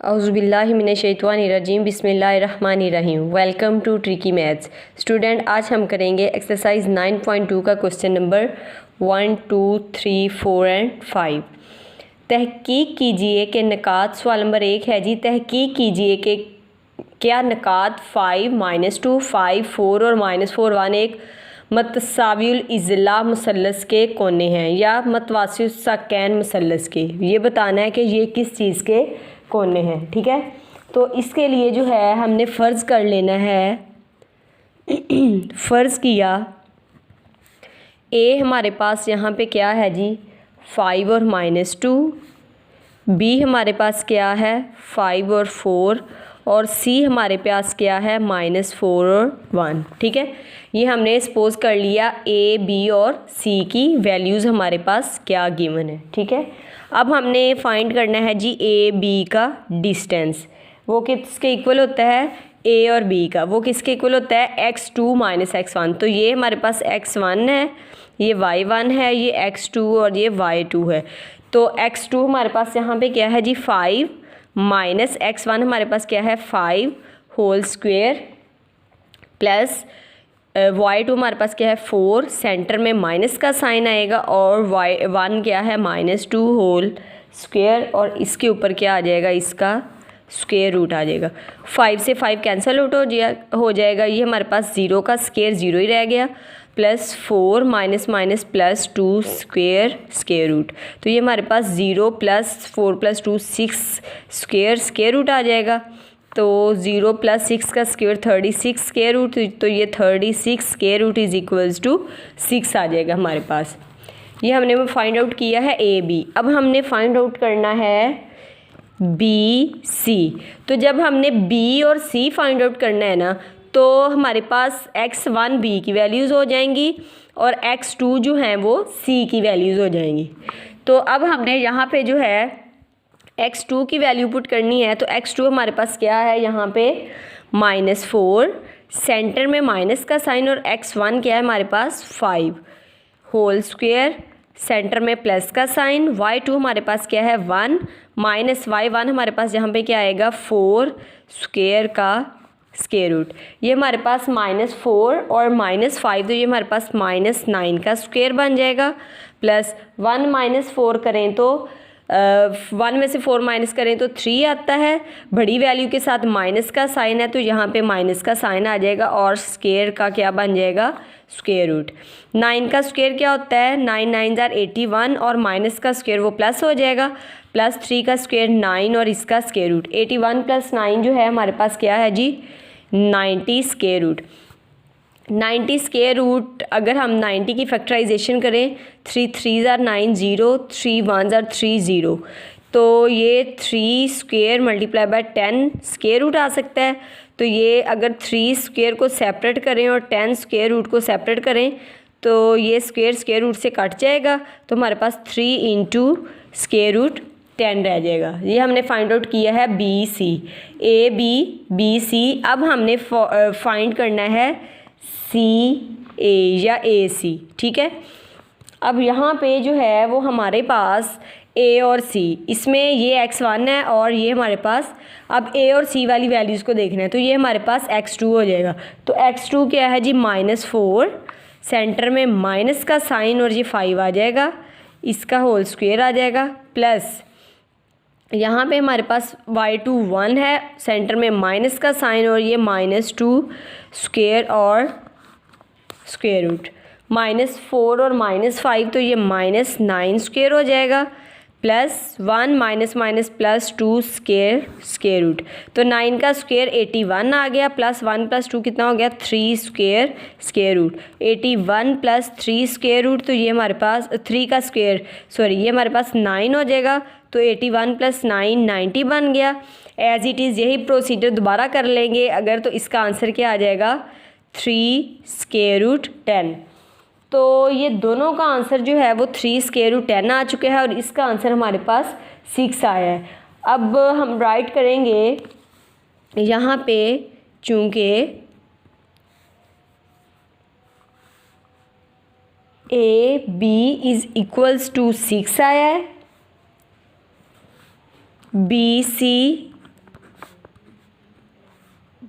औज़ुबिल्लाहिमिनश्शैतानिर्रजीम बिस्मिल्लाहिर्रहमानिर्रहीम। Welcome to tricky maths. Student, आज हम करेंगे एक्सरसाइज 9.2 का क्वेश्चन नंबर 1, 2, 3, 4 एंड 5। तहकीक कीजिए कि निकात, सवाल नंबर 1 है जी, तहकीक कीजिए कि क्या निकात 5, -2, 5, 4 और -4, 1 एक मतसावियुल इज़ला मुसल्लस के कोने हैं या मतवासिउस साकैन मुसल्लस के। ये बताना है कि ये किस चीज़ के कोने हैं। ठीक है, तो इसके लिए जो है हमने फ़र्ज़ कर लेना है। फ़र्ज़ किया ए हमारे पास यहाँ पे क्या है जी 5 और -2, बी हमारे पास क्या है 5 और 4 और सी हमारे पास क्या है -4 और 1। ठीक है, ये हमने सपोज कर लिया ए, बी और सी की वैल्यूज़ हमारे पास क्या गिवन है। ठीक है, अब हमने फाइंड करना है जी ए बी का डिस्टेंस। वो किसके इक्वल होता है, ए और बी का, वो किसके इक्वल होता है x2 - x1। तो ये हमारे पास x1 है, ये y1 है, ये x2 और ये y2 है। तो x2 हमारे पास यहाँ पे क्या है जी 5 माइनस x1 हमारे पास क्या है 5 होल स्क्वेयर प्लस y2 हमारे पास क्या है 4, सेंटर में माइनस का साइन आएगा और y1 क्या है -2 होल स्क्वेयर और इसके ऊपर क्या आ जाएगा, इसका स्क्वेयर रूट आ जाएगा। 5 से 5 कैंसिल आउट हो जाएगा। ये हमारे पास 0 का स्क्वेयर 0 ही रह गया, plus 4 minus plus 2 square root. तो ये हमारे पास 0 + 4 + 2 6 स्क्वेयर रूट आ जाएगा। तो 0 + 6 का स्क्वेयर 36 स्क्वेयर रूट, तो ये 36 square root is equals to 6 आ जाएगा हमारे पास। ये हमने फाइंड आउट किया है ए बी। अब हमने फाइंड आउट करना है बी सी। तो जब हमने बी और सी फाइंड आउट करना है ना, तो हमारे पास x1 बी की वैल्यूज़ हो जाएंगी और x2 जो हैं वो सी की वैल्यूज़ हो जाएंगी। तो अब हमने यहाँ पे जो है x2 की वैल्यू पुट करनी है। तो x2 हमारे पास क्या है यहाँ पे -4, सेंटर में माइनस का साइन, और x1 क्या है हमारे पास 5 होल स्क्वेयर, सेंटर में प्लस का साइन, y2 हमारे पास क्या है 1 माइनस y1 हमारे पास यहाँ पे क्या आएगा 4 स्क्वेयर का स्क्वेयर रूट। ये हमारे पास -4 और -5, तो ये हमारे पास -9 का स्क्वेयर बन जाएगा, प्लस 1 - 4 करें तो 1 में से 4 माइनस करें तो 3 आता है। बड़ी वैल्यू के साथ माइनस का साइन है, तो यहाँ पे माइनस का साइन आ जाएगा और स्क्वेयर का क्या बन जाएगा स्क्वेयर रूट। 9 का स्क्वेयर क्या होता है 9 × 9 = 81 और माइनस का स्क्वेयर वो प्लस हो जाएगा, प्लस 3 का स्क्वेयर 9 और इसका स्क्वेयर रूट 81 + 9 जो है हमारे पास क्या है जी 90 स्क्वेयर रूट। 90 स्क्वेयर रूट अगर हम 90 की फैक्टराइजेशन करें 3 3s are 9 0, 3 1s are 3 0, तो ये 3 square multiply by 10 square root आ सकता है। तो ये अगर 3 स्क्वेयर को सेपरेट करें और 10 स्क्वेयर रूट को सेपरेट करें तो ये स्क्वेयर रूट से कट जाएगा, तो हमारे पास 3 × स्क्वेयर रूट 10 रह जाएगा। ये हमने फाइंड आउट किया है बी सी, ए बी सी। अब हमने फाइंड करना है सी ए या ए सी। ठीक है, अब यहाँ पे जो है वो हमारे पास ए और सी, इसमें ये x1 है और ये हमारे पास अब ए और सी वाली वैल्यूज़ को देखना है। तो ये हमारे पास x2 हो जाएगा। तो x2 क्या है जी -4, सेंटर में माइनस का साइन और ये 5 आ जाएगा, इसका होल स्क्वेयर आ जाएगा, प्लस यहाँ पे हमारे पास y2 1 है, सेंटर में माइनस का साइन और ये -2 स्क्वेयर और स्क्वेयर रूट, -4 और -5, तो ये -9 स्क्वेयर हो जाएगा, plus 1 minus plus 2 square root. तो 9 का स्क्वेयर 81 आ गया, प्लस 1 + 2 कितना हो गया 3 स्क्वेयर रूट। 81 + 3 स्क्वेयर रूट, तो ये हमारे पास 3 का स्क्वेयर ये हमारे पास 9 हो जाएगा। तो 81 + 9 90 बन गया। एज इट इज़ यही प्रोसीजर दोबारा कर लेंगे अगर, तो इसका आंसर क्या आ जाएगा 3 स्क्वेयर रूट 10। तो ये दोनों का आंसर जो है वो 3 स्क्वेयर रूट 10 आ चुका है और इसका आंसर हमारे पास 6 आया है। अब हम राइट करेंगे यहाँ पे, चूँकि A B is equals to 6 आया है, बी सी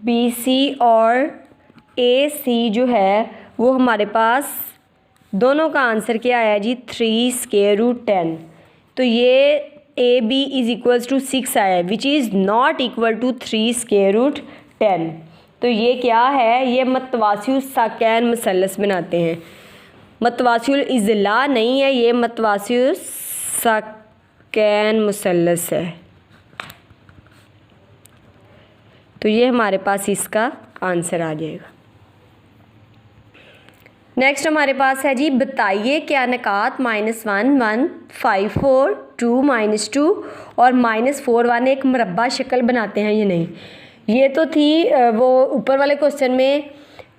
BC और AC जो है वो हमारे पास दोनों का आंसर क्या आया जी 3√10। तो ये AB इज़ इक्वल्स टू 6 आया है which is not equal to 3√10। तो ये क्या है, ये मतवासिल साकैन मुसल्लस बनाते हैं। मतवासिल इज़ला नहीं है, ये मतवासिल साकैन मुसल्लस है। तो ये हमारे पास इसका आंसर आ जाएगा। नेक्स्ट हमारे पास है जी बताइए क्या निकात -1 1 5 4 2 -2 और -4 1 एक मुरब्बा शक्ल बनाते हैं या नहीं। ये तो थी वो ऊपर वाले क्वेश्चन में,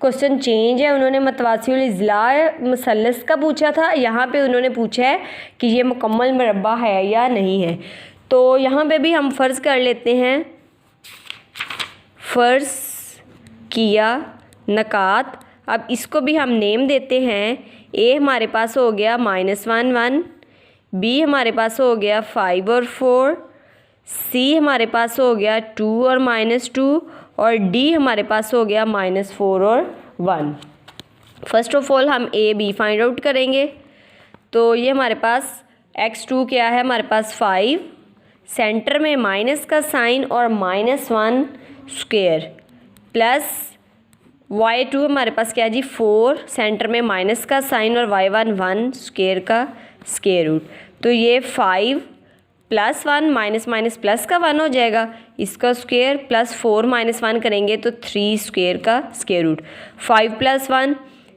क्वेश्चन चेंज है, उन्होंने मतवासिल इज़ला मुसल्लस का पूछा था, यहाँ पे उन्होंने पूछा है कि ये मुकम्मल मुरब्बा है या नहीं है। तो यहाँ पे भी हम फ़र्ज़ कर लेते हैं, फ़र्ज़ किया निकात। अब इसको भी हम नेम देते हैं। ए हमारे पास हो गया -1 1, बी हमारे पास हो गया 5 और 4, सी हमारे पास हो गया 2 और -2 और डी हमारे पास हो गया -4 और 1। फर्स्ट ऑफ ऑल हम ए बी फाइंड आउट करेंगे। तो ये हमारे पास x2 क्या है, हमारे पास 5, सेंटर में माइनस का साइन और -1 स्क्वायर, प्लस y2 हमारे पास क्या है जी 4, सेंटर में माइनस का साइन और y1 1 स्क्वायर का स्क्वायर रूट। तो ये 5 + 1 माइनस प्लस का 1 हो जाएगा, इसका स्क्वायर, प्लस 4 - 1 करेंगे तो 3 स्क्वायर का स्क्वायर रूट। 5 + 1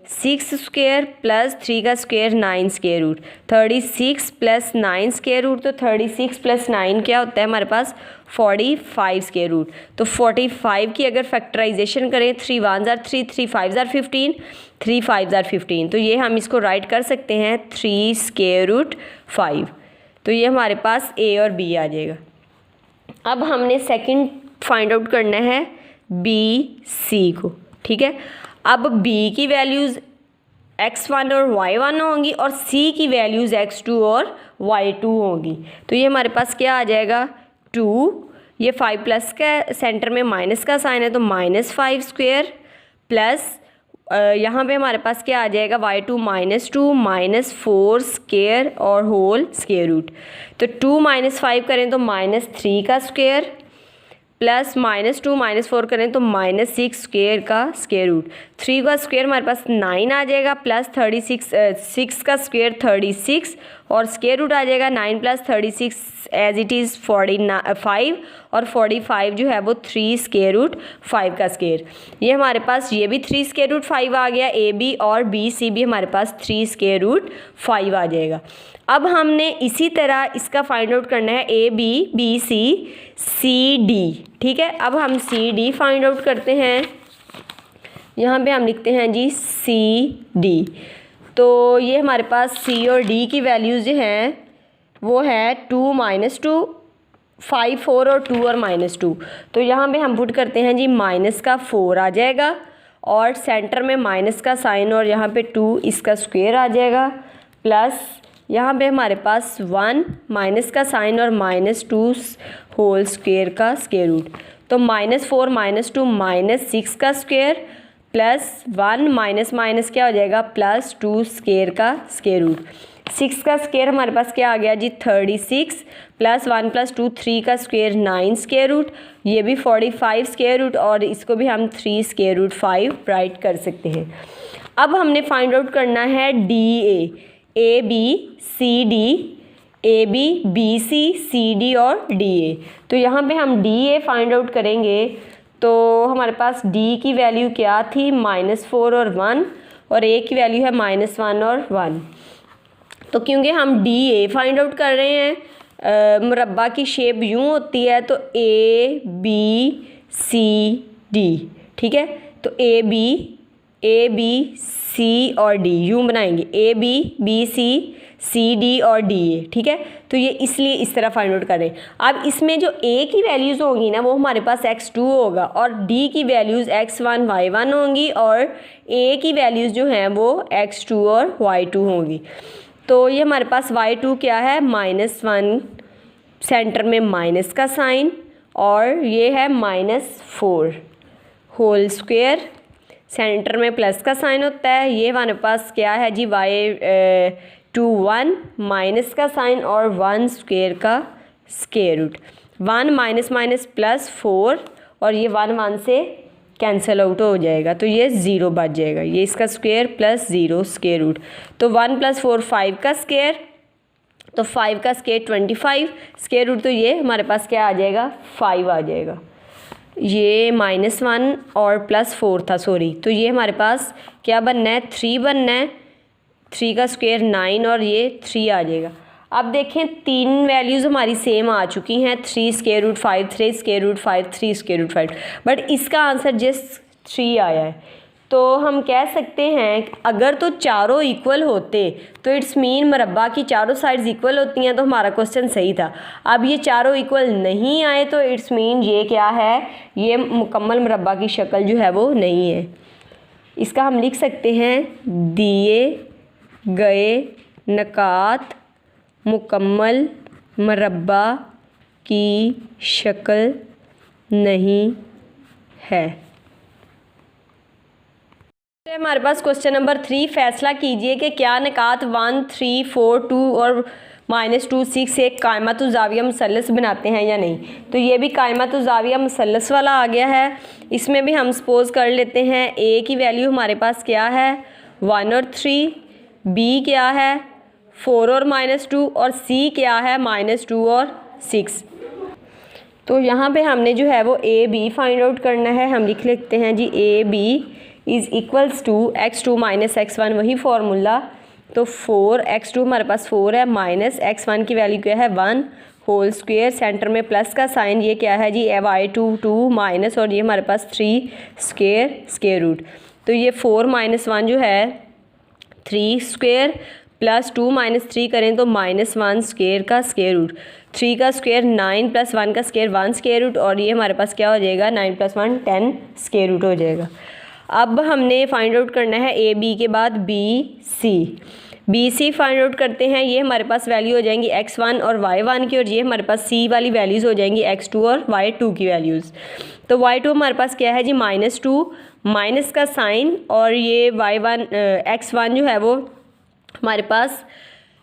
6 स्क्वायर प्लस 3 का square 9 square root. 36 + 9 square root, तो 36 + 9 क्या होता है हमारे पास 45 स्क्वायर रूट। तो 45 की अगर फैक्टराइजेशन करें 3 1s are 3, 3 5s are 15, 3 5s are 15, तो ये हम इसको राइट कर सकते हैं 3√5। तो ये हमारे पास ए और बी आ जाएगा। अब हमने सेकंड फाइंड आउट करना है BC को, ठीक है। अब B की वैल्यूज़ x1 और y1 होंगी और C की वैल्यूज़ x2 और y2 होंगी। तो ये हमारे पास क्या आ जाएगा 2, ये 5 प्लस का सेंटर में माइनस का साइन है तो -5 स्क्वायर, प्लस यहाँ पे हमारे पास क्या आ जाएगा y2 -2 -4 स्क्वायर और होल स्क्वायर रूट। तो 2 - 5 करें तो -3 का स्क्वायर, प्लस -2 -4 करें तो -6 स्क्वायर का स्क्वायर रूट। 3 का स्क्वायर हमारे पास 9 आ जाएगा, प्लस 6 का स्क्वायर 36 और स्क्वायर रूट आ जाएगा 9 + 36 एज इट इज़ 45 और 45 जो है वो 3 स्क्वायर रूट 5 का स्क्वायर। ये हमारे पास ये भी 3 स्क्वायर रूट 5 आ गया, ए बी और बी सी भी हमारे पास 3 स्क्वायर रूट 5 आ जाएगा। अब हमने इसी तरह इसका फाइंड आउट करना है A B B C C D, ठीक है। अब हम सी डी फाइंड आउट करते हैं। यहाँ पे हम लिखते हैं जी सी डी। तो ये हमारे पास सी और डी की वैल्यूज़ जो हैं वो है 2 -2 5 4 और 2 और -2। तो यहाँ पे हम पुट करते हैं जी -4 आ जाएगा और सेंटर में माइनस का साइन और यहाँ पे 2 इसका स्क्वायर आ जाएगा, प्लस यहाँ पे हमारे पास 1 माइनस का साइन और -2 होल स्क्वायर का स्क्वायर रूट। तो -4 -2 -6 का स्क्वायर, प्लस 1 माइनस क्या हो जाएगा +2 स्क्वायर का स्क्वायर रूट। 6 का स्क्वायर हमारे पास क्या आ गया जी 36, प्लस 1 + 2 3 का स्क्वायर 9 स्क्वायर रूट, ये भी 45 स्क्वायर रूट और इसको भी हम 3 स्क्वायर रूट 5 राइट कर सकते हैं। अब हमने फाइंड आउट करना है A B C D, A B B C C D और डी ए। तो यहाँ पे हम डी ए फाइंड आउट करेंगे तो हमारे पास डी की वैल्यू क्या थी -4 और 1 और ए की वैल्यू है -1 और 1। तो क्योंकि हम डी ए फाइंड आउट कर रहे हैं, मुरब्बा की शेप यूँ होती है तो ए बी सी डी, ठीक है। तो ए बी सी और डी यूँ बनाएंगे, ए बी सी डी और डी ए, ठीक है। तो ये इसलिए इस तरह फाइंड आउट कर रहे हैं। अब इसमें जो ए की वैल्यूज़ होंगी ना वो हमारे पास x2 होगा और डी की वैल्यूज़ x1 y1 होंगी और ए की वैल्यूज़ जो हैं वो x2 और y2 होंगी। तो ये हमारे पास y2 क्या है -1, सेंटर में माइनस का साइन और ये है -4, होल स्क्वायर, सेंटर में प्लस का साइन होता है। ये हमारे पास क्या है जी, y/1 माइनस का साइन और 1 स्क्वायर का square root. 1 minus minus plus 4 और ये 1 से कैंसिल आउट हो जाएगा तो ये 0 बच जाएगा। ये इसका स्क्वायर प्लस 0 स्क्वायर रूट, तो 1 + 4 5 का स्क्वायर, तो 5 का स्क्वायर 25 स्क्वायर रूट, तो ये हमारे पास क्या आ जाएगा, 5 आ जाएगा। ये -1 और +4 था, सॉरी, तो ये हमारे पास क्या बनना है, 3 बनना है। 3 का स्क्वायर 9 और ये 3 आ जाएगा। अब देखें 3 वैल्यूज़ हमारी सेम आ चुकी हैं, 3 square root 5, 3 square root 5, 3 square root 5, but इसका आंसर जस्ट 3 आया है। तो हम कह सकते हैं अगर तो चारों इक्वल होते तो इट्स मीन मरब्बा की चारों साइड्स इक्वल होती हैं, तो हमारा क्वेश्चन सही था। अब ये चारों इक्वल नहीं आए तो इट्स मीन ये क्या है, ये मुकम्मल मरब्बा की शक्ल जो है वो नहीं है। इसका हम लिख सकते हैं दिए गए नकात मुकम्मल मरब्बा की शक्ल नहीं है। हमारे पास क्वेश्चन नंबर 3, फैसला कीजिए कि क्या निकात 1, 3, 4, 2 और -2, 6 एक कायमतुज़ाविया मुसल्लस बनाते हैं या नहीं। तो ये भी कायमतुज़ाविया मुसल्लस वाला आ गया है। इसमें भी हम सपोज कर लेते हैं ए की वैल्यू हमारे पास क्या है, 1 और 3, बी क्या है 4 और -2 और सी क्या है -2 और 6। तो यहाँ पे हमने जो है वो ए बी फाइंड आउट करना है। हम लिख लेते हैं जी A B is equals to x2 - x1, वही फार्मूला। तो 4x2 हमारे पास 4 है, माइनस x1 की वैल्यू क्या है 1 होल स्क्वायर, सेंटर में प्लस का साइन, ये क्या है जी y2 2 माइनस और ये हमारे पास 3 स्क्वायर रूट। तो ये 4 - 1 जो है 3 स्क्वायर प्लस 2 - 3 करें तो -1 स्क्वायर का स्क्वायर रूट, 3 का स्क्वायर 9 + 1 का स्क्वायर 1 स्क्वायर रूट और ये हमारे पास क्या हो जाएगा 9 + 1 10 स्क्वायर रूट हो जाएगा। अब हमने फाइंड आउट करना है ए बी के बाद बी सी फाइंड आउट करते हैं। ये हमारे पास वैल्यू हो जाएंगी x1 और y1 की और ये हमारे पास सी वाली वैल्यूज़ हो जाएंगी x2 और y2 की वैल्यूज़। तो y2 हमारे पास क्या है जी -2 माइनस का साइन और ये y1 x1 जो है वो हमारे पास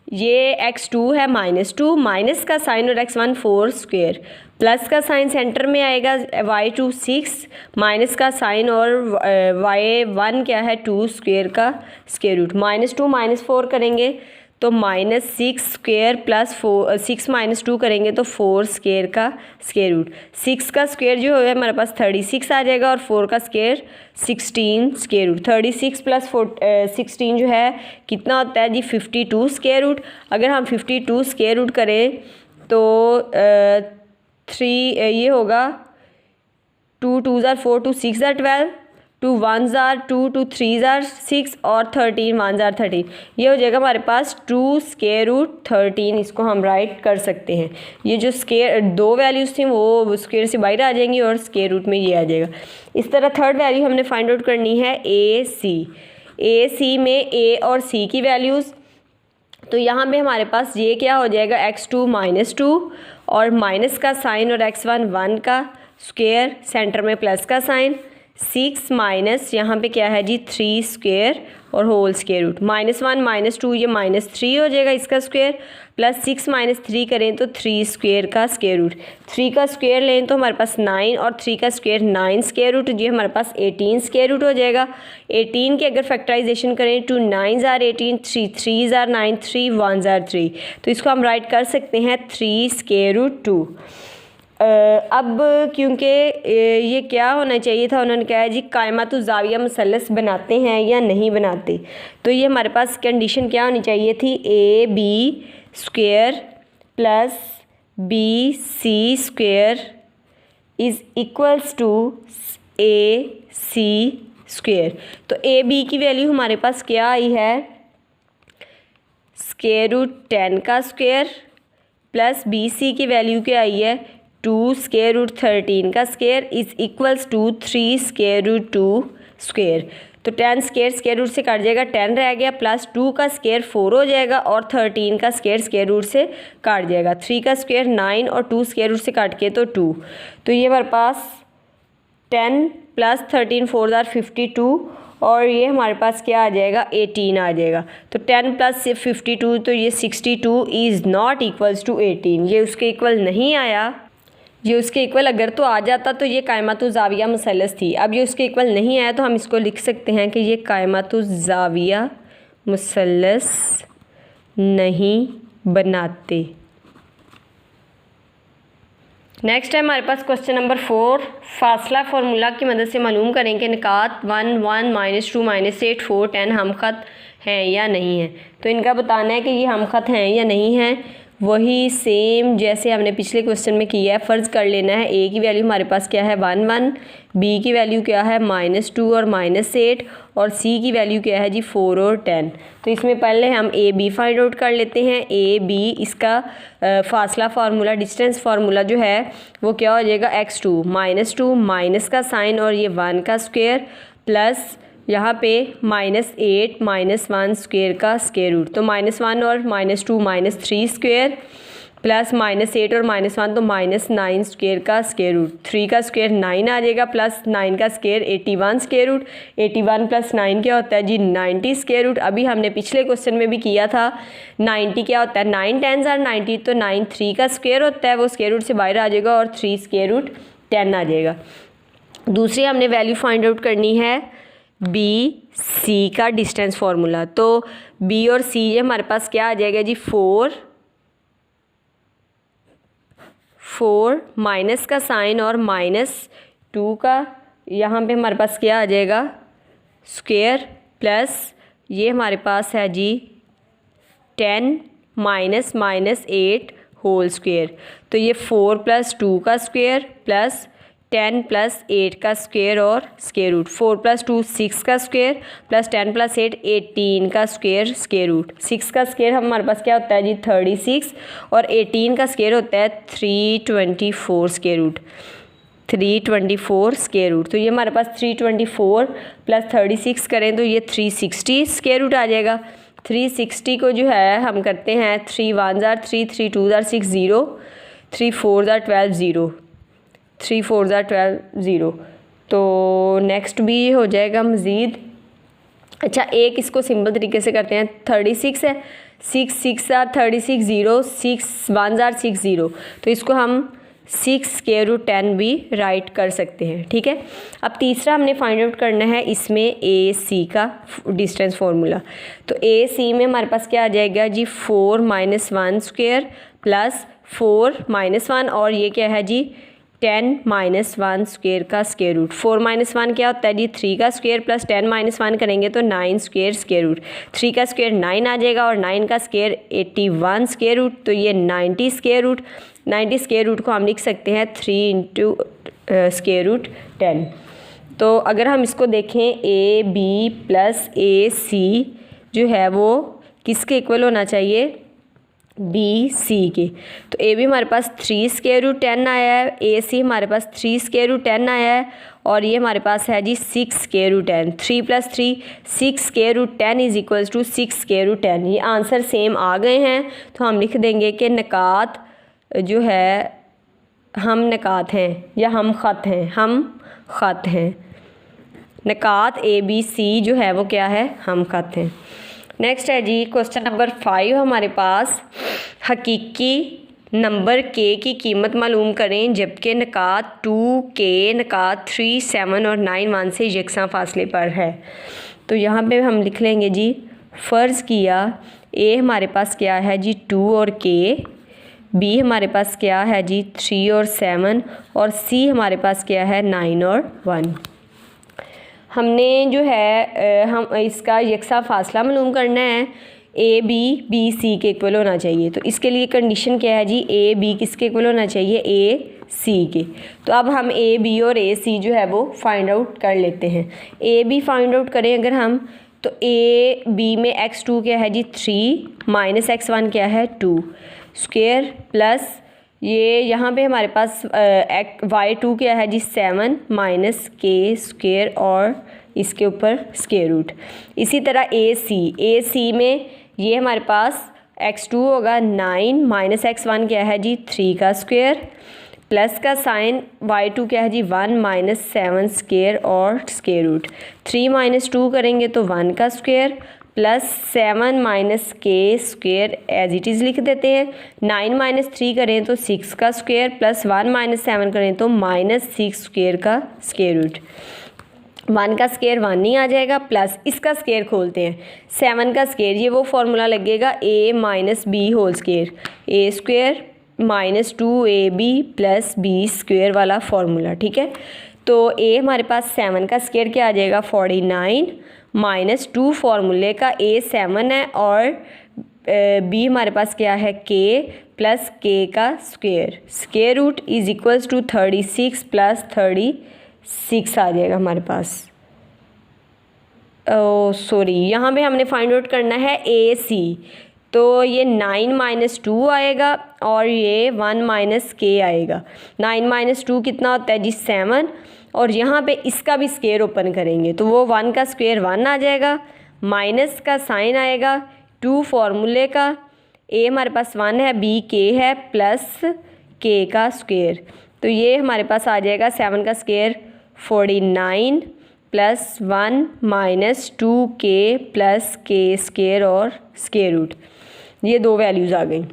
ये x2 है -2 माइनस का साइन और x1 4 स्क्वायर, प्लस का साइन सेंटर में आएगा y2 6 माइनस का साइन और y1 क्या है 2 स्क्वायर का स्क्वायर रूट, -2 - 4 करेंगे तो -6 स्क्वायर प्लस 4 6 - 2 करेंगे तो 4 स्क्वायर का स्क्वायर रूट, 6 का स्क्वायर जो है हमारे पास 36 आ जाएगा और 4 का स्क्वायर 16 स्क्वायर रूट। 36 प्लस 16 जो है कितना होता है जी 52 स्क्वायर रूट। अगर हम 52 स्क्वायर रूट करें तो 3 ये होगा 2 2 * 4 2 6 * 12 2 1 * 2 2 3 * 6 और 13 1 * 13, ये हो जाएगा हमारे पास 2 स्क्वायर रूट 13। इसको हम राइट कर सकते हैं। ये जो स्क्वायर दो वैल्यूज़ थी वो स्क्वायर से बाहर आ जाएंगी और स्क्वायर रूट में ये आ जाएगा। इस तरह थर्ड वैल्यू हमने फाइंड आउट करनी है ए सी में ए और सी की वैल्यूज़। तो यहाँ पे हमारे पास ये क्या हो जाएगा x2 -2 और माइनस का साइन और x1 1 का स्क्वायर, सेंटर में प्लस का साइन, 6 माइनस यहाँ पे क्या है जी 3 स्क्वायर और होल स्क्वायर रूट, -1 - 2 ये -3 हो जाएगा इसका स्क्वायर, प्लस 6 - 3 करें तो 3 स्क्वायर का स्क्वायर रूट, 3 का स्क्वायर लें तो हमारे पास 9 और 3 का स्क्वायर 9 स्क्वायर रूट, ये हमारे पास 18 स्क्वायर रूट हो जाएगा। 18 के अगर फैक्टराइजेशन करें 2 9 * 18 3 3 * 9 3 1 * 3, तो इसको हम राइट कर सकते हैं 3 स्क्वायर रूट 2। अब क्योंकि ये क्या होना चाहिए था, उन्होंने कहा है जी कायमतुज़ाविया मुसल्लस बनाते हैं या नहीं बनाते, तो ये हमारे पास कंडीशन क्या होनी चाहिए थी A B square plus B C square is equals to A C square. तो ए बी की वैल्यू हमारे पास क्या आई है स्क्वायर रूट 10 का स्क्वायर प्लस बी सी की वैल्यू क्या आई है 2 स्क्वायर रूट 13 का square is equals to 3 square root 2 square. तो 10 स्क्वायर रूट से कट जाएगा 10 रह गया, प्लस 2 का स्क्वायर 4 हो जाएगा और 13 का स्क्वायर रूट से काट जाएगा, 3 का स्क्वायर 9 और 2 स्क्वायर रूट से काट के तो 2। तो ये हमारे पास 10 प्लस 13 4 आर 52 और ये हमारे पास क्या आ जाएगा 18 आ जाएगा। तो 10 प्लस 52 तो ये 62 इज़ नॉट इक्वल्स टू 18, ये उसके इक्वल नहीं आया। ये उसके इक्वल अगर तो आ जाता तो ये कायमतु ज़ाविया मुसल्लस थी। अब ये उसके इक्वल नहीं आया तो हम इसको लिख सकते हैं कि ये कायमतु ज़ाविया मुसल्लस नहीं बनाते। नेक्स्ट है हमारे पास क्वेश्चन नंबर 4। फासला फार्मूला की मदद से मालूम करें कि निकात 1 1 -2 -8 4 10 हमखत हैं या नहीं हैं। तो इनका बताना है कि ये हमखत हैं या नहीं हैं। वही सेम जैसे हमने पिछले क्वेश्चन में किया है, फ़र्ज़ कर लेना है ए की वैल्यू हमारे पास क्या है 1 1, बी की वैल्यू क्या है -2 और -8 और सी की वैल्यू क्या है जी 4 और 10। तो इसमें पहले हम ए बी फाइंड आउट कर लेते हैं। ए बी इसका फासला फार्मूला डिस्टेंस फार्मूला जो है वो क्या हो जाएगा x2 -2 माइनस का साइन और ये 1 का स्क्वायर प्लस यहाँ पे -8 -1 स्क्वायर का स्क्वायर रूट। तो -1 और -2 -3 स्क्वायर प्लस -8 और -1 तो -9 स्क्वायर का स्क्वायर रूट। 3 का स्क्वायर 9 आ जाएगा प्लस 9 का स्क्वायर 81 स्क्वायर रूट। 81 प्लस 9 क्या होता है जी 90 स्क्वायर रूट। अभी हमने पिछले क्वेश्चन में भी किया था 90 क्या होता है 9 10s आर 90, तो 9 3 का स्क्वायर होता है, वो स्क्वायर रूट से बाहर आ जाएगा और 3 स्क्वायर रूट 10 आ जाएगा। दूसरी हमने वैल्यू फाइंड आउट करनी है बी सी का डिस्टेंस फार्मूला। तो बी और सी ये हमारे पास क्या आ जाएगा जी 4 माइनस का साइन और -2 का यहाँ पे हमारे पास क्या आ जाएगा स्क्वायर प्लस ये हमारे पास है जी 10 -8 होल स्क्वायर। तो ये 4 + 2 का स्क्वायर प्लस 10 + 8 का स्क्वायर और स्क्वायर रूट। 4 + 2 6 का स्क्वायर प्लस 10 + 8 18 का स्क्वायर स्क्वायर रूट। 6 का स्क्वायर हमारे पास क्या होता है जी 36 और 18 का स्क्वायर होता है 324 स्क्वायर रूट। 324 square root. तो ये हमारे पास 324 + 36 करें तो ये 360 स्क्वायर रूट आ जाएगा। 360 को जो है हम करते हैं 3 1s are 3 3 2s are 6 0 3 4s are 12 0 3 4s are 12 0। तो नेक्स्ट भी हो जाएगा मज़ीद। अच्छा एक इसको सिंपल तरीके से करते हैं 36 है 6 6 आर 36 0 6 1s आर 6 0। तो इसको हम 6 स्क्वायर रूट 10 भी राइट कर सकते हैं। ठीक है। अब तीसरा हमने फाइंड आउट करना है इसमें ए सी का डिस्टेंस फार्मूला। तो ए सी में हमारे पास क्या आ जाएगा जी 4 -1 स्क्वायर प्लस 4 -1 और ये क्या है जी 10 -1 स्क्वायर का स्क्वायर रूट। 4 -1 क्या होता है जी 3 का स्क्वायर प्लस 10 -1 करेंगे तो 9 स्क्वायर स्क्वायर रूट। 3 का स्क्वायर 9 आ जाएगा और 9 का स्क्वायर 81 स्क्वायर रूट। तो ये 90 स्क्वायर रूट। 90 स्क्वायर रूट को हम लिख सकते हैं 3 × स्क्वायर रूट 10। तो अगर हम इसको देखें ए बी प्लस ए सी जो है वो किसके इक्वल होना चाहिए बी सी के। तो ए बी हमारे पास 3 स्क्वायर रूट 10 आया है, ए सी हमारे पास 3 स्क्वायर रूट 10 आया है और ये हमारे पास है जी 6 square root 10। 3 + 3 6 square root 10 is equals to 6 square root 10। ये आंसर सेम आ गए हैं। तो हम लिख देंगे कि निकात जो है हम निकात हैं या हम ख़त हैं, हम ख़त हैं। निकात ए बी सी जो है वो क्या है हम ख़त हैं। नेक्स्ट है जी क्वेश्चन नंबर 5 हमारे पास हकीकी नंबर के की कीमत मालूम करें जबकि निकात 2 के निकात 3 7 और 9 1 से यकसा फासले पर है। तो यहाँ पे हम लिख लेंगे जी फ़र्ज़ किया ए हमारे पास क्या है जी 2 और के, बी हमारे पास क्या है जी 3 और 7 और सी हमारे पास क्या है 9 और 1। हमने जो है हम इसका यकसा फासला मालूम करना है। ए बी सी के इक्वल होना चाहिए। तो इसके लिए कंडीशन क्या है जी ए बी किसके इक्वल होना चाहिए ए सी के। तो अब हम ए बी और ए सी जो है वो फाइंड आउट कर लेते हैं। ए बी फाइंड आउट करें अगर हम तो ए बी में x2 क्या है जी 3 माइनस x1 क्या है 2 स्क्वायर प्लस ये यहाँ पे हमारे पास y2 क्या है जी 7 माइनस के स्क्वायर और इसके ऊपर स्क्वायर रूट। इसी तरह ए सी में ये हमारे पास x2 होगा 9 माइनस x1 क्या है जी 3 का स्क्वायर प्लस का साइन y2 क्या है जी 1 माइनस 7 स्क्वायर और स्क्वायर रूट 3 माइनस 2 करेंगे तो 1 का स्क्वायर प्लस 7 माइनस के स्क्वायर एज इट इज़ लिख देते हैं। 9 माइनस 3 करें तो 6 का स्क्वायर प्लस 1 माइनस 7 करें तो माइनस 6 स्क्वायर का स्क्वायर रूट 1 का स्क्वायर 1 नहीं आ जाएगा प्लस इसका स्क्वायर खोलते हैं 7 का स्क्वायर ये वो फॉर्मूला लगेगा a minus B whole square A square minus 2ab plus B square वाला फार्मूला। ठीक है, तो a हमारे पास 7 का स्क्वायर क्या आ जाएगा 49 माइनस 2 फार्मूले का a 7 है और b हमारे पास क्या है k प्लस k का square square root is equals to 36 plus 36 आ जाएगा हमारे पास। सॉरी यहाँ पे हमने फाइंड आउट करना है AC, तो ये 9 माइनस 2 आएगा और ये 1 माइनस के आएगा। 9 माइनस 2 कितना होता है जी 7 और यहाँ पे इसका भी स्क्वायर ओपन करेंगे तो वो 1 का स्क्वायर 1 आ जाएगा माइनस का साइन आएगा 2 फार्मूले का a हमारे पास 1 है b k है प्लस k का स्क्वायर, तो ये हमारे पास आ जाएगा 7 का square 49 plus 1 minus 2k plus k square और स्क्वायर रूट, ये दो वैल्यूज़ आ गई।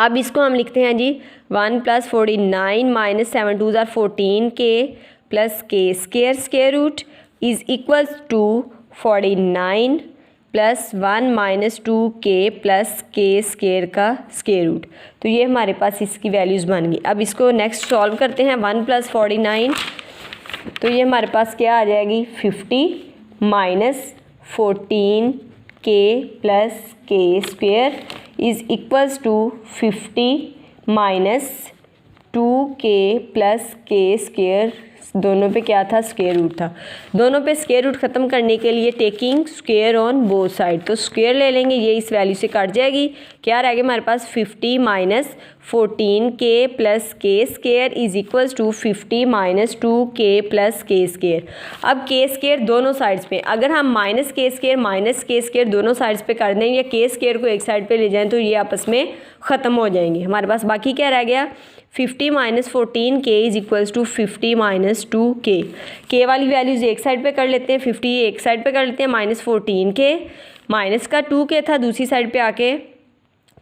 अब इसको हम लिखते हैं जी 1 प्लस 49 माइनस 7 2 ज़ार 14k plus k square square root is equals to 49 plus 1 minus 2k plus k square का स्क्वायर रूट, तो ये हमारे पास इसकी वैल्यूज़ बन गई। अब इसको नेक्स्ट सॉल्व करते हैं 1 प्लस 49, तो ये हमारे पास क्या आ जाएगी 50 minus 14k plus k square is equals to 50 minus 2k plus k square, दोनों पे क्या था स्क्वायर रूट था। दोनों पे स्क्वायर रूट ख़त्म करने के लिए taking square on both side, तो स्क्वायर ले लेंगे, ये इस वैल्यू से कट जाएगी, क्या रह गया हमारे पास 50 minus 14k plus k square is equals to 50 minus 2k plus k square. अब k स्क्वायर दोनों साइड्स पे, अगर हम माइनस k स्क्वायर दोनों साइड्स पे कर दें या k स्क्वायर को एक साइड पे ले जाएं तो ये आपस में ख़त्म हो जाएंगे। हमारे पास बाकी क्या रह गया 50 minus 14k is equals to 50 minus 2k, k वाली वैल्यूज़ एक साइड पे कर लेते हैं, 50 एक साइड पे कर लेते हैं, माइनस 14k माइनस का 2k था दूसरी साइड पे आके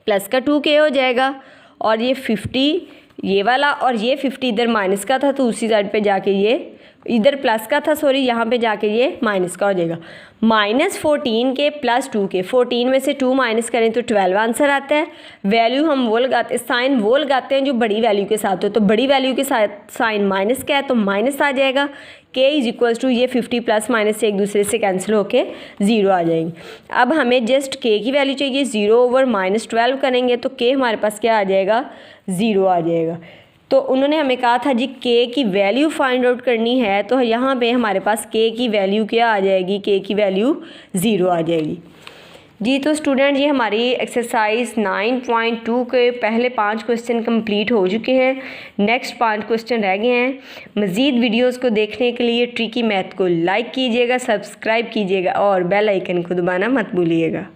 प्लस का 2k हो जाएगा और ये 50 ये वाला और ये 50 इधर माइनस का था तो दूसरी साइड पे जाके ये इधर प्लस का था, सॉरी यहाँ पे जाके ये माइनस का हो जाएगा। माइनस 14k प्लस 2k, 14 में से 2 माइनस करें तो 12 आंसर आता है। वैल्यू हम वो लगाते हैं, साइन वो लगाते हैं जो बड़ी वैल्यू के साथ हो, तो बड़ी वैल्यू के साथ साइन माइनस का है तो माइनस आ जाएगा। k इज इक्वल्स टू ये 50 प्लस माइनस से एक दूसरे से कैंसिल होके 0 आ जाएंगे। अब हमें जस्ट k की वैल्यू चाहिए, 0 ओवर माइनस 12 करेंगे तो k हमारे पास क्या आ जाएगा 0 आ जाएगा। तो उन्होंने हमें कहा था जी k की वैल्यू फाइंड आउट करनी है, तो यहाँ पे हमारे पास k की वैल्यू क्या आ जाएगी, k की वैल्यू 0 आ जाएगी जी। तो स्टूडेंट ये हमारी एक्सरसाइज 9.2 के पहले 5 क्वेश्चन कंप्लीट हो चुके हैं, नेक्स्ट 5 क्वेश्चन रह गए हैं। मज़ीद वीडियोस को देखने के लिए ट्रिकी मैथ को लाइक कीजिएगा, सब्सक्राइब कीजिएगा और बेल आइकन को दबाना मत भूलिएगा।